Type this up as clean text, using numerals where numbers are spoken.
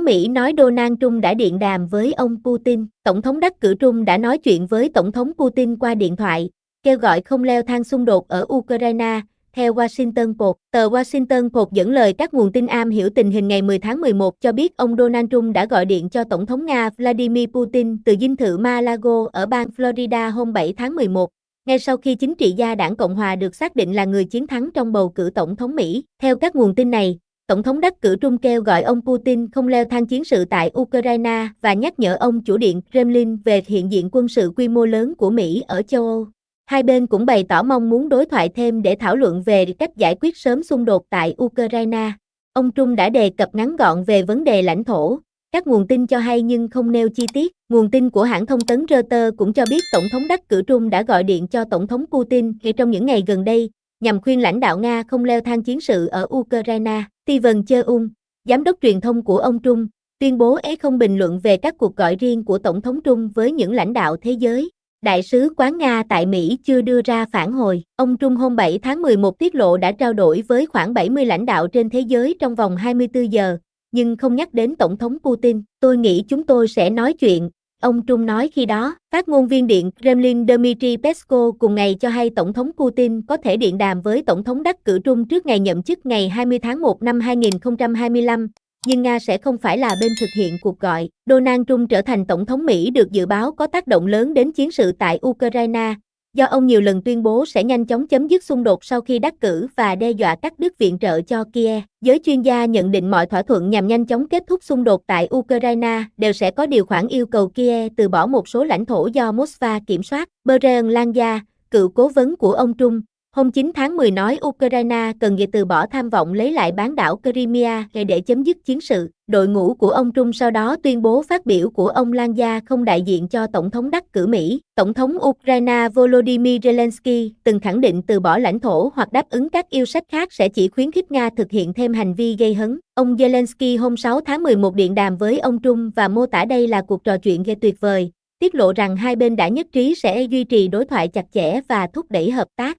Mỹ nói Donald Trump đã điện đàm với ông Putin. Tổng thống đắc cử Trump đã nói chuyện với Tổng thống Putin qua điện thoại, kêu gọi không leo thang xung đột ở Ukraine, theo Washington Post. Tờ Washington Post dẫn lời các nguồn tin am hiểu tình hình ngày 10 tháng 11 cho biết ông Donald Trump đã gọi điện cho Tổng thống Nga Vladimir Putin từ dinh thự Mar-a-Lago ở bang Florida hôm 7 tháng 11, ngay sau khi chính trị gia đảng Cộng hòa được xác định là người chiến thắng trong bầu cử tổng thống Mỹ. Theo các nguồn tin này, Tổng thống đắc cử Trump kêu gọi ông Putin không leo thang chiến sự tại Ukraine và nhắc nhở ông chủ điện Kremlin về hiện diện quân sự quy mô lớn của Mỹ ở châu Âu. Hai bên cũng bày tỏ mong muốn đối thoại thêm để thảo luận về cách giải quyết sớm xung đột tại Ukraine. Ông Trump đã đề cập ngắn gọn về vấn đề lãnh thổ, các nguồn tin cho hay nhưng không nêu chi tiết. Nguồn tin của hãng thông tấn Reuters cũng cho biết Tổng thống đắc cử Trump đã gọi điện cho Tổng thống Putin trong những ngày gần đây, nhằm khuyên lãnh đạo Nga không leo thang chiến sự ở Ukraine. Steven Cheung, giám đốc truyền thông của ông Trump, tuyên bố không bình luận về các cuộc gọi riêng của Tổng thống Trump với những lãnh đạo thế giới. Đại sứ quán Nga tại Mỹ chưa đưa ra phản hồi. Ông Trump hôm 7 tháng 11 tiết lộ đã trao đổi với khoảng 70 lãnh đạo trên thế giới trong vòng 24 giờ, nhưng không nhắc đến Tổng thống Putin. Tôi nghĩ chúng tôi sẽ nói chuyện, ông Trump nói khi đó. Phát ngôn viên điện Kremlin Dmitry Peskov cùng ngày cho hay Tổng thống Putin có thể điện đàm với Tổng thống đắc cử Trump trước ngày nhậm chức ngày 20 tháng 1 năm 2025, nhưng Nga sẽ không phải là bên thực hiện cuộc gọi. Donald Trump trở thành Tổng thống Mỹ được dự báo có tác động lớn đến chiến sự tại Ukraine, do ông nhiều lần tuyên bố sẽ nhanh chóng chấm dứt xung đột sau khi đắc cử và đe dọa cắt đứt viện trợ cho Kiev. Giới chuyên gia nhận định mọi thỏa thuận nhằm nhanh chóng kết thúc xung đột tại Ukraine đều sẽ có điều khoản yêu cầu Kiev từ bỏ một số lãnh thổ do Moscow kiểm soát. Brian Lanja, cựu cố vấn của ông Trump, hôm 9 tháng 10 nói Ukraine cần từ bỏ tham vọng lấy lại bán đảo Crimea để chấm dứt chiến sự. Đội ngũ của ông Trump sau đó tuyên bố phát biểu của ông Lanja không đại diện cho Tổng thống đắc cử Mỹ. Tổng thống Ukraine Volodymyr Zelensky từng khẳng định từ bỏ lãnh thổ hoặc đáp ứng các yêu sách khác sẽ chỉ khuyến khích Nga thực hiện thêm hành vi gây hấn. Ông Zelensky hôm 6 tháng 11 điện đàm với ông Trump và mô tả đây là cuộc trò chuyện tuyệt vời, tiết lộ rằng hai bên đã nhất trí sẽ duy trì đối thoại chặt chẽ và thúc đẩy hợp tác.